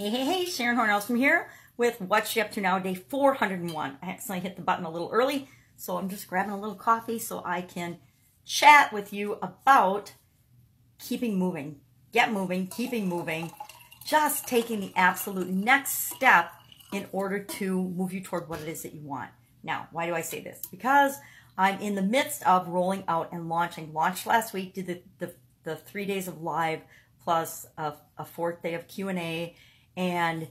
Hey, Sharon Horne-Ellstrom here with What's She Up To Now, day 401. I accidentally hit the button a little early, so I'm just grabbing a little coffee so I can chat with you about keeping moving, keeping moving, just taking the absolute next step in order to move you toward what it is that you want. Now, why do I say this? Because I'm in the midst of rolling out and launching. Launched last week, did the 3 days of live plus a fourth day of Q&A. And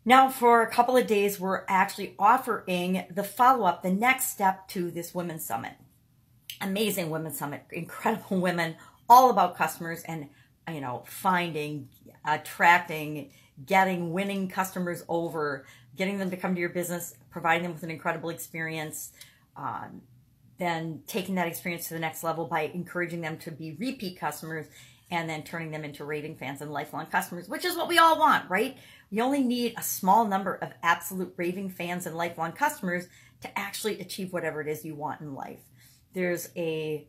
now for a couple of days, we're actually offering the follow-up, the next step to this Women's Summit. Amazing Women's Summit, incredible women, all about customers and, finding, attracting, winning customers over, getting them to come to your business, providing them with an incredible experience, then taking that experience to the next level by encouraging them to be repeat customers, and then turning them into raving fans and lifelong customers, which is what we all want, right? We only need a small number of absolute raving fans and lifelong customers to actually achieve whatever it is you want in life. There's an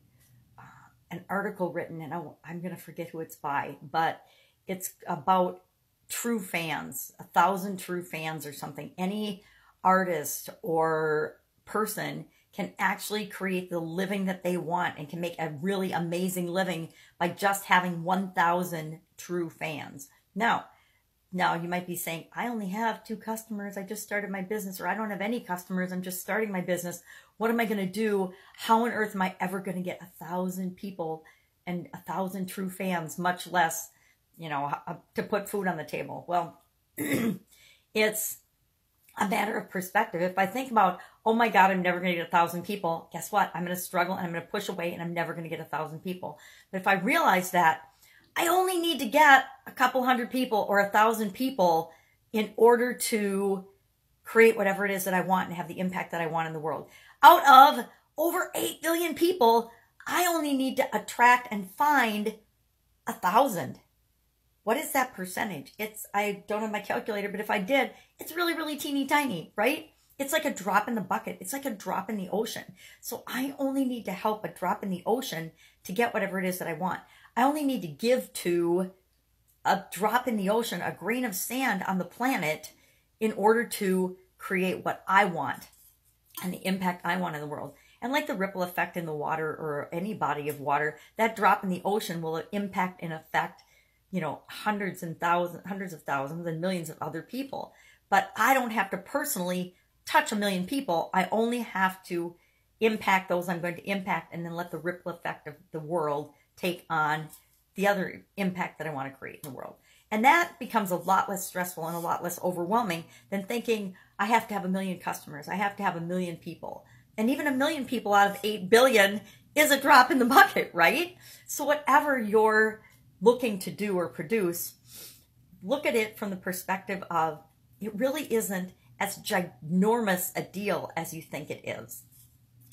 article written, and I'm going to forget who it's by, but it's about true fans, 1,000 true fans or something. Any artist or person can actually create the living that they want and can make a really amazing living by just having 1,000 true fans. Now you might be saying, I only have 2 customers. I just started my business, or I don't have any customers. I'm just starting my business. What am I going to do? How on earth am I ever going to get 1,000 people and 1,000 true fans, much less, to put food on the table? Well, it's a matter of perspective. If I think about, oh my God, I'm never going to get 1,000 people, guess what? I'm going to struggle and I'm going to push away and I'm never going to get 1,000 people. But if I realize that I only need to get a couple hundred people or 1,000 people in order to create whatever it is that I want and have the impact that I want in the world. Out of over 8 billion people, I only need to attract and find 1,000. What is that percentage? I don't have my calculator, but if I did, it's really, really teeny tiny, right? It's like a drop in the bucket. It's like a drop in the ocean. So I only need to help a drop in the ocean to get whatever it is that I want. I only need to give to a drop in the ocean, a grain of sand on the planet, in order to create what I want and the impact I want in the world. And like the ripple effect in the water or any body of water, that drop in the ocean will impact and affect hundreds of thousands and millions of other people. But I don't have to personally touch 1 million people. I only have to impact those I'm going to impact, and then let the ripple effect of the world take on the other impact that I want to create in the world. And that becomes a lot less stressful and a lot less overwhelming than thinking I have to have 1 million customers. I have to have 1 million people. And even 1 million people out of 8 billion is a drop in the bucket, right? So whatever you're looking to do or produce, look at it from the perspective of it really isn't as ginormous a deal as you think it is.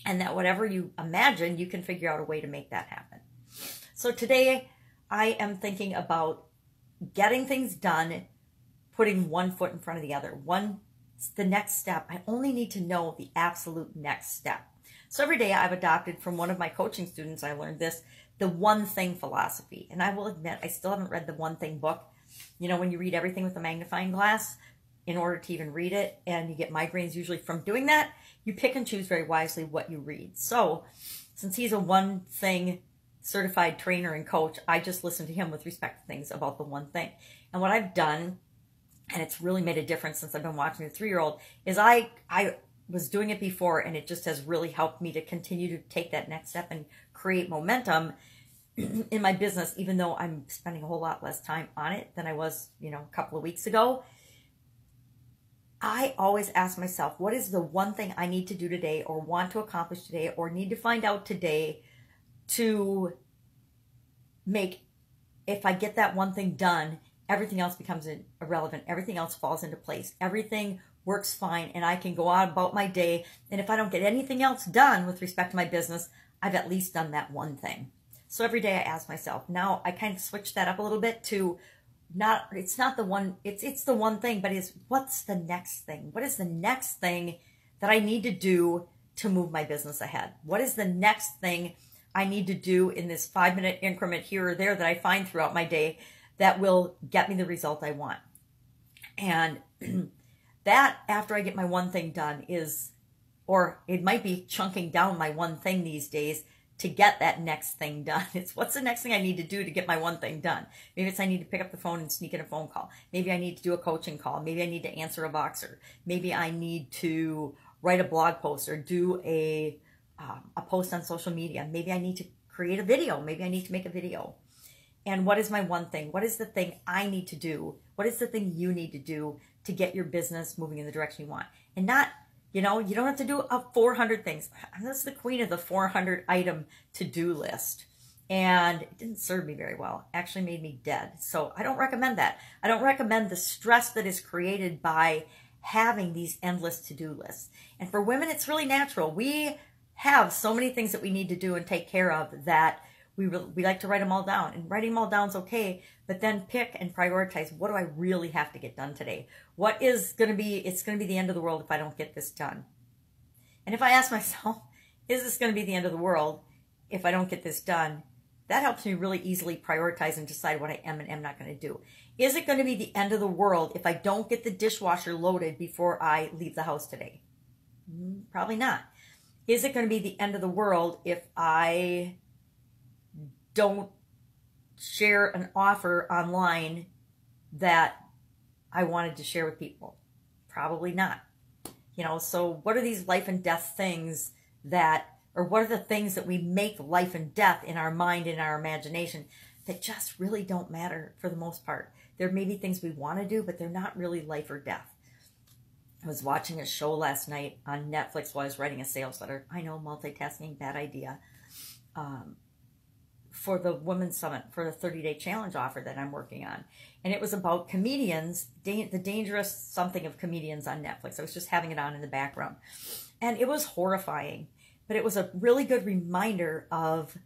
And that whatever you imagine, you can figure out a way to make that happen. So today I am thinking about getting things done, putting one foot in front of the other. The next step. I only need to know the absolute next step. So every day I've adopted from one of my coaching students, I learned this, the one thing philosophy. And I will admit, I still haven't read the one thing book. When you read everything with a magnifying glass in order to even read it, and you get migraines usually from doing that, you pick and choose very wisely what you read. So since he's a one thing certified trainer and coach, I just listen to him with respect to things about the one thing. And what I've done, and it's really made a difference since I've been watching the 3-year-old, is I was doing it before, and it just has really helped me to continue to take that next step and create momentum in my business, even though I'm spending a whole lot less time on it than I was, a couple of weeks ago. I always ask myself, what is the one thing I need to do today, or want to accomplish today, or need to find out today to make, if I get that one thing done, everything else becomes irrelevant. Everything else falls into place. Everything works fine, and I can go out about my day. And if I don't get anything else done with respect to my business, I've at least done that one thing. So every day I ask myself, now I kind of switch that up a little bit to it's the one thing, but what's the next thing? What is the next thing that I need to do to move my business ahead? What is the next thing I need to do in this 5-minute increment here or there that I find throughout my day that will get me the result I want? And that, after I get my one thing done, is, or it might be chunking down my one thing these days to get that next thing done. It's what's the next thing I need to do to get my one thing done. Maybe it's I need to pick up the phone and sneak in a phone call. Maybe I need to do a coaching call. Maybe I need to answer a Voxer. Maybe I need to write a blog post or do a post on social media. Maybe I need to create a video. Maybe I need to make a video. And what is my one thing? What is the thing I need to do? What is the thing you need to do to get your business moving in the direction you want? And not, you don't have to do 400 things. I'm just the queen of the 400 item to-do list. And it didn't serve me very well. It actually made me dead. So I don't recommend that. I don't recommend the stress that is created by having these endless to-do lists. And for women, it's really natural. We have so many things that we need to do and take care of that we like to write them all down. And writing them all down is okay, but then pick and prioritize, what do I really have to get done today? What is going to be, it's going to be the end of the world if I don't get this done. And if I ask myself, is this going to be the end of the world if I don't get this done? That helps me really easily prioritize and decide what I am and am not going to do. Is it going to be the end of the world if I don't get the dishwasher loaded before I leave the house today? Probably not. Is it going to be the end of the world if I don't share an offer online that I wanted to share with people? Probably not. So what are these life and death things or what are the things that we make life and death in our mind and our imagination that just really don't matter for the most part? There may be things we want to do, but they're not really life or death. I was watching a show last night on Netflix while I was writing a sales letter. I know, multitasking, bad idea. For the Women's Summit, for the 30-day challenge offer that I'm working on. And it was about comedians, the dangerous something of comedians on Netflix. I was just having it on in the background. And it was horrifying. But it was a really good reminder of,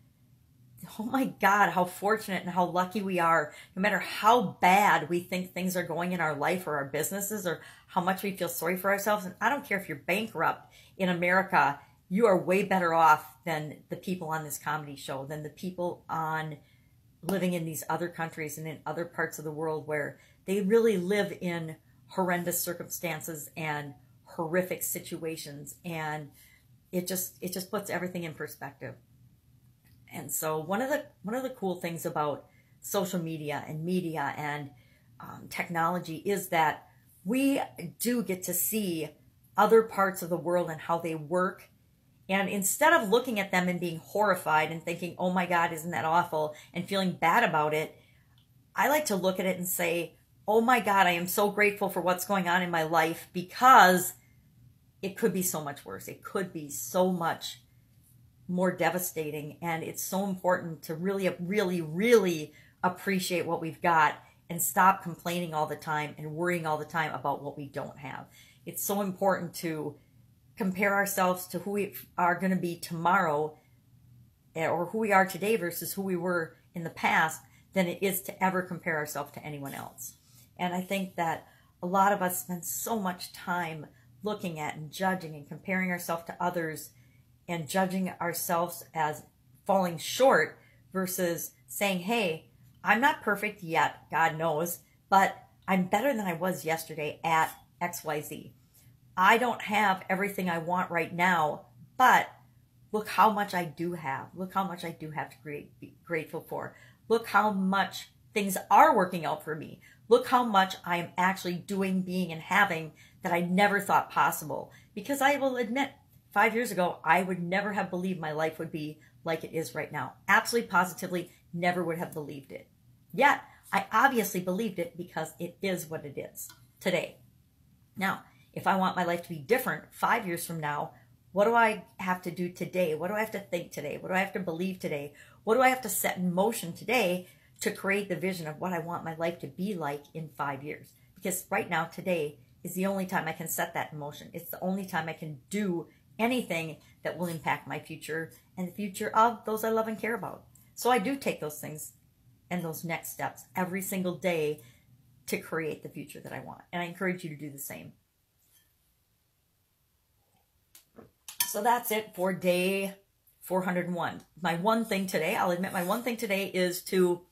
oh my God, how fortunate and how lucky we are. No matter how bad we think things are going in our life or our businesses or how much we feel sorry for ourselves. And I don't care if you're bankrupt in America, you are way better off than the people on this comedy show, than the people living in these other countries and in other parts of the world where they really live in horrendous circumstances and horrific situations. And it just puts everything in perspective. And so one of the cool things about social media and technology is that we do get to see other parts of the world and how they work. And instead of looking at them and being horrified and thinking, oh my God, isn't that awful, and feeling bad about it, I like to look at it and say, oh my God, I am so grateful for what's going on in my life, because it could be so much worse. It could be so much more devastating. And it's so important to really, really, really appreciate what we've got and stop complaining all the time and worrying all the time about what we don't have. It's so important to compare ourselves to who we are going to be tomorrow, or who we are today versus who we were in the past, than it is to ever compare ourselves to anyone else. And I think that a lot of us spend so much time looking at and judging and comparing ourselves to others and judging ourselves as falling short versus saying, hey, I'm not perfect yet, God knows, but I'm better than I was yesterday at XYZ. I don't have everything I want right now, but look how much I do have. Look how much I do have to be grateful for. Look how much things are working out for me. Look how much I am actually doing, being, and having that I never thought possible. Because I will admit, 5 years ago, I would never have believed my life would be like it is right now. Absolutely, positively, never would have believed it. Yet, I obviously believed it because it is what it is today. Now, if I want my life to be different 5 years from now, what do I have to do today? What do I have to think today? What do I have to believe today? What do I have to set in motion today to create the vision of what I want my life to be like in 5 years? Because right now, today, is the only time I can set that in motion. It's the only time I can do anything that will impact my future and the future of those I love and care about. So I do take those things and those next steps every single day to create the future that I want. And I encourage you to do the same. So that's it for day 401. My one thing today, I'll admit my one thing today is to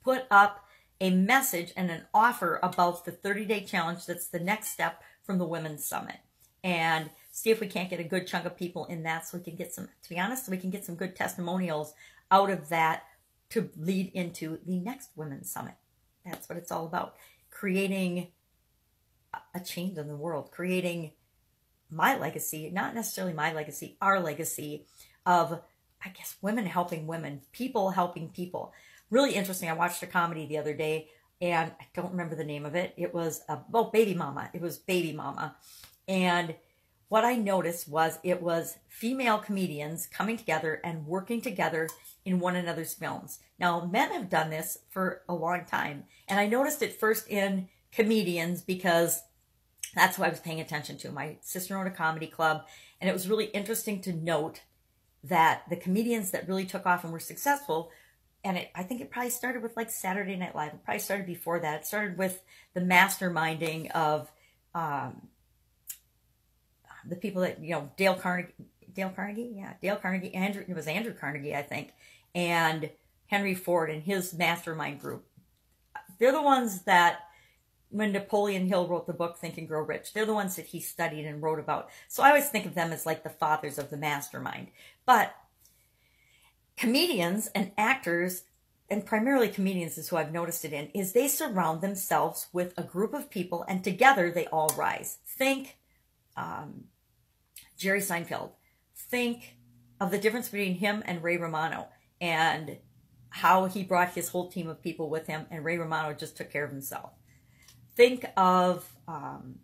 put up a message and an offer about the 30-day challenge that's the next step from the Women's Summit. And see if we can't get a good chunk of people in that so we can get some, to be honest, we can get some good testimonials out of that to lead into the next Women's Summit. That's what it's all about. Creating a change in the world, creating my legacy, not necessarily my legacy, our legacy of, I guess, women helping women, people helping people. Really interesting. I watched a comedy the other day, and I don't remember the name of it. It was, Baby Mama. It was Baby Mama. And what I noticed was it was female comedians coming together and working together in one another's films. Now, men have done this for a long time, and I noticed it first in comedians because that's what I was paying attention to. My sister owned a comedy club, and it was really interesting to note that the comedians that really took off and were successful, and I think it probably started with like Saturday Night Live. It probably started before that. It started with the masterminding of the people that, Dale Carnegie, it was Andrew Carnegie, I think, and Henry Ford and his mastermind group. They're the ones that, when Napoleon Hill wrote the book Think and Grow Rich, they're the ones that he studied and wrote about. So I always think of them as like the fathers of the mastermind. But comedians and actors, and primarily comedians is who I've noticed it in, is they surround themselves with a group of people, and together they all rise. Think Jerry Seinfeld. Think of the difference between him and Ray Romano, and how he brought his whole team of people with him, and Ray Romano just took care of himself. Think of Adam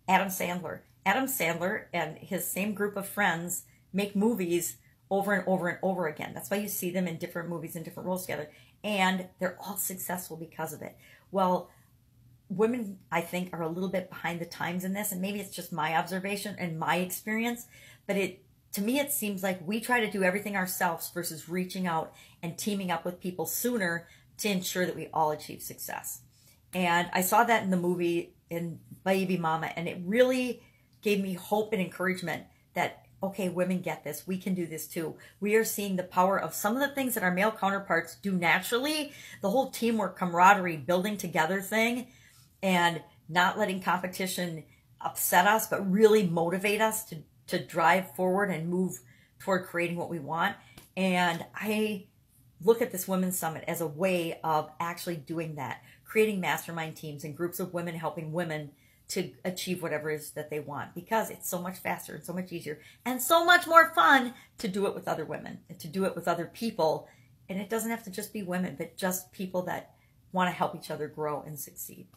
Sandler. Adam Sandler and his same group of friends make movies over and over and over again. That's why you see them in different movies and different roles together. And they're all successful because of it. Well, women, I think, are a little bit behind the times in this. And maybe it's just my observation and my experience. But to me, it seems like we try to do everything ourselves versus reaching out and teaming up with people sooner to ensure that we all achieve success. And I saw that in the movie in Baby Mama, and it really gave me hope and encouragement that, okay, women get this. We can do this too. We are seeing the power of some of the things that our male counterparts do naturally, the whole teamwork, camaraderie, building together thing, and not letting competition upset us, but really motivate us to drive forward and move toward creating what we want. And I look at this Women's Summit as a way of actually doing that, creating mastermind teams and groups of women helping women to achieve whatever it is that they want, because it's so much faster and so much easier and so much more fun to do it with other women and to do it with other people. And it doesn't have to just be women, but just people that want to help each other grow and succeed.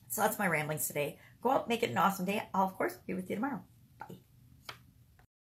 So that's my ramblings today. Go out, make it an awesome day. I'll, of course, be with you tomorrow.